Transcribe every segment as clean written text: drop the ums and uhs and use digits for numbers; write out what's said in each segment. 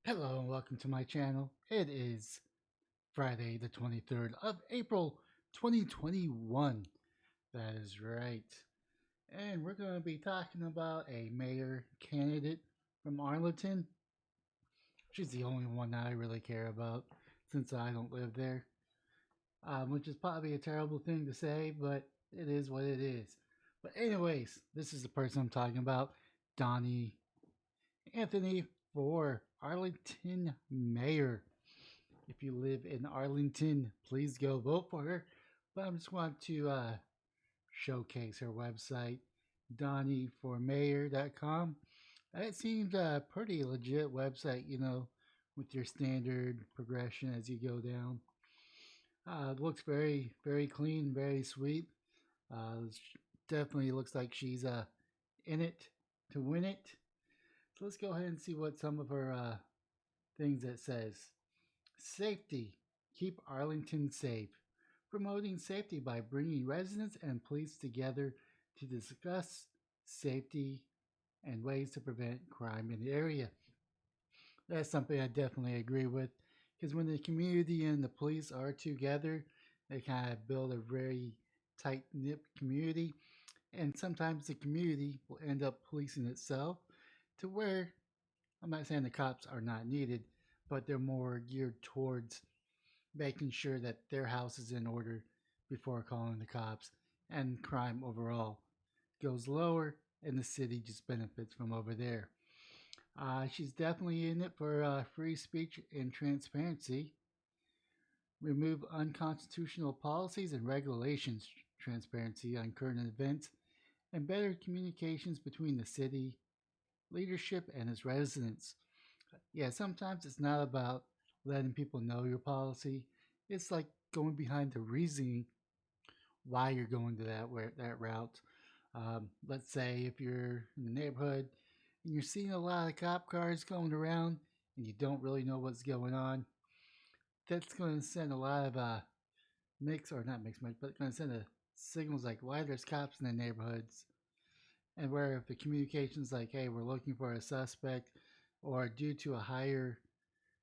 Hello and welcome to my channel. It is Friday the 23rd of April 2021. That is right. And we're going to be talking about a mayor candidate from Arlington. She's the only one that I really care about since I don't live there, which is probably a terrible thing to say, but it is what it is. But anyways, this is the person I'm talking about, Donnie Anthony for Arlington Mayor. If you live in Arlington, please go vote for her. But I just want to showcase her website, DonnieForMayor.com. It seems a pretty legit website, with your standard progression as you go down. It looks very, very clean, very sweet. Uh, Definitely looks like she's in it to win it. So let's go ahead and see what some of her things it says. Safety. Keep Arlington safe. Promoting safety by bringing residents and police together to discuss safety and ways to prevent crime in the area. That's something I definitely agree with because when the community and the police are together, they kind of build a very tight knit community. And sometimes the community will end up policing itself to where I'm not saying the cops are not needed, but they're more geared towards making sure that their house is in order before calling the cops, and crime overall goes lower, and the city just benefits from over there. She's definitely in it for free speech and transparency. Remove unconstitutional policies and regulations, transparency on current events, and better communications between the city leadership and its residents. Yeah, sometimes it's not about letting people know your policy. It's like going behind the reasoning why you're going to that route. Let's say if you're in the neighborhood and you're seeing a lot of cop cars going around and you don't really know what's going on, that's going to send a lot of mix or not mixed much, but going to send a signals like why there's cops in the neighborhoods. And where if the communication's like, hey, we're looking for a suspect, or due to a higher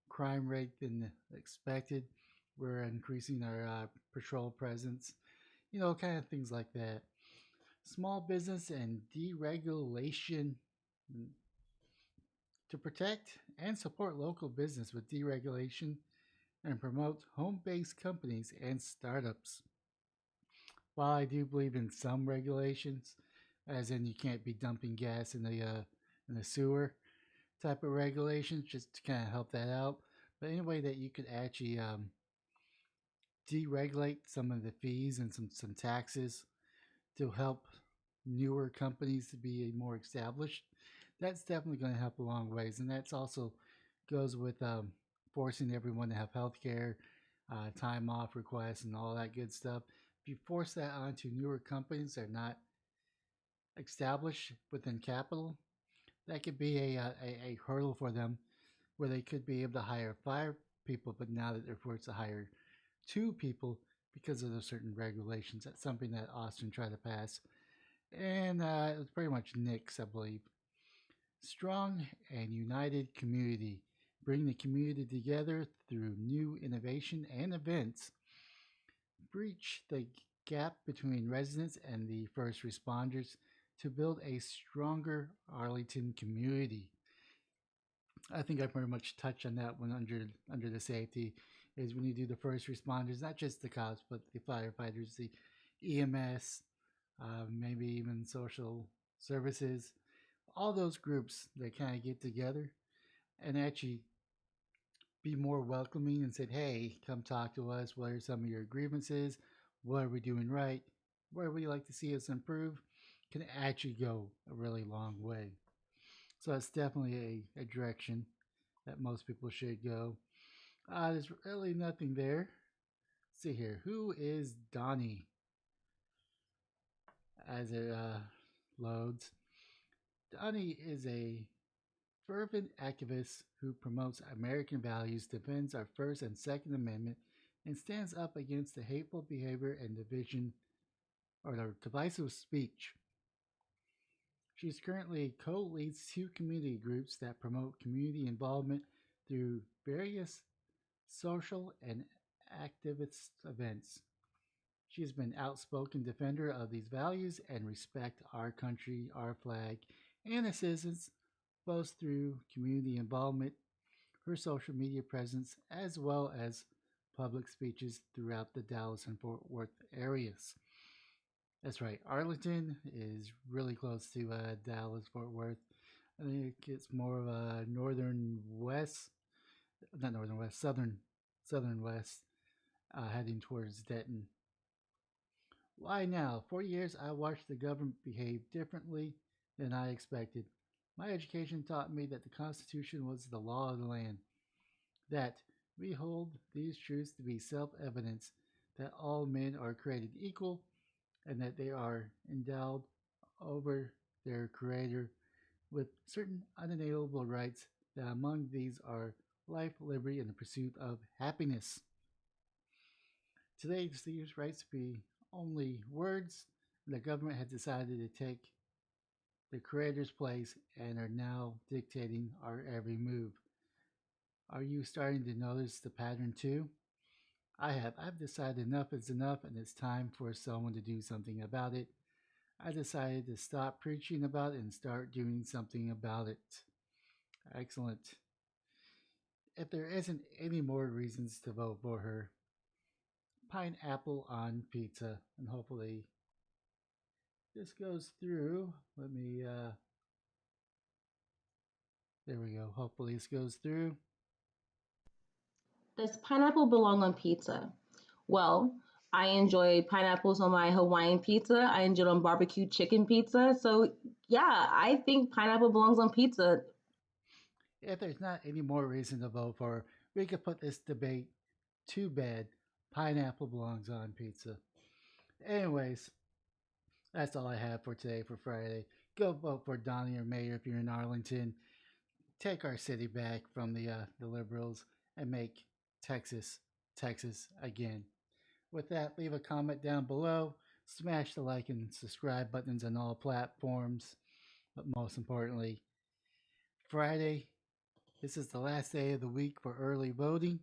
crime rate than expected, we're increasing our patrol presence, kind of things like that. Small business and deregulation. To protect and support local business with deregulation and promote home based companies and startups. While I do believe in some regulations, as in you can't be dumping gas in the sewer type of regulations, just to kind of help that out. But any way that you could actually deregulate some of the fees and some taxes to help newer companies to be more established, that's definitely going to help a long ways. And that's also goes with forcing everyone to have health care, time off requests, and all that good stuff. If you force that onto newer companies that are not established within capital, that could be a hurdle for them where they could be able to hire 5 people, but now that they're forced to hire 2 people because of the certain regulations. That's something that Austin tried to pass. And it was pretty much Nick's, I believe. Strong and united community. Bring the community together through new innovation and events. Breach the gap between residents and the first responders to build a stronger Arlington community. I think I pretty much touched on that one under the safety is when you do the first responders, not just the cops, but the firefighters, the EMS, maybe even social services, all those groups that kind of get together and actually be more welcoming and said, hey, come talk to us. What are some of your grievances? What are we doing right? Where would you like to see us improve? Can actually go a really long way. So it's definitely a direction that most people should go. There's really nothing there. Let's see here. Who is Donnie as it loads? Donnie is a fervent activist who promotes American values, defends our First and Second Amendment, and stands up against the hateful behavior and division or the divisive speech. She currently co leads 2 community groups that promote community involvement through various social and activist events. She has been outspoken defender of these values and respect our country, our flag, and the citizens, both through community involvement, her social media presence, as well as public speeches throughout the Dallas and Fort Worth areas. That's right, Arlington is really close to Dallas, Fort Worth. I think it's more of a northern west, not northern west, southern west, heading towards Denton. Why now? For years, I watched the government behave differently than I expected. My education taught me that the Constitution was the law of the land, that we hold these truths to be self evidence that all men are created equal and that they are endowed over their Creator with certain unalienable rights, that among these are life, liberty, and the pursuit of happiness. Today, these rights be only words. The government has decided to take the Creator's place and are now dictating our every move. Are you starting to notice the pattern too? I have. I've decided enough is enough and it's time for someone to do something about it. I decided to stop preaching about it and start doing something about it. Excellent. If there isn't any more reasons to vote for her, pineapple on pizza. And hopefully this goes through. There we go. Hopefully this goes through. Does pineapple belong on pizza? Well, I enjoy pineapples on my Hawaiian pizza. I enjoy it on barbecue chicken pizza. So, yeah, I think pineapple belongs on pizza. If there's not any more reason to vote for her, we could put this debate to bed. Pineapple belongs on pizza. Anyways, that's all I have for today for Friday. Go vote for Donnie or Mayor if you're in Arlington. Take our city back from the liberals and make Texas Texas again. With that, leave a comment down below. Smash the like and subscribe buttons on all platforms. But most importantly, Friday, this is the last day of the week for early voting.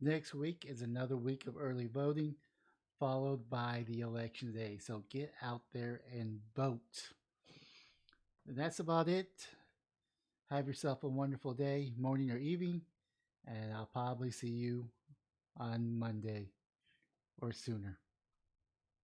Next week is another week of early voting, followed by the election day. So get out there and vote. And that's about it. Have yourself a wonderful day, morning or evening, and I'll probably see you on Monday or sooner.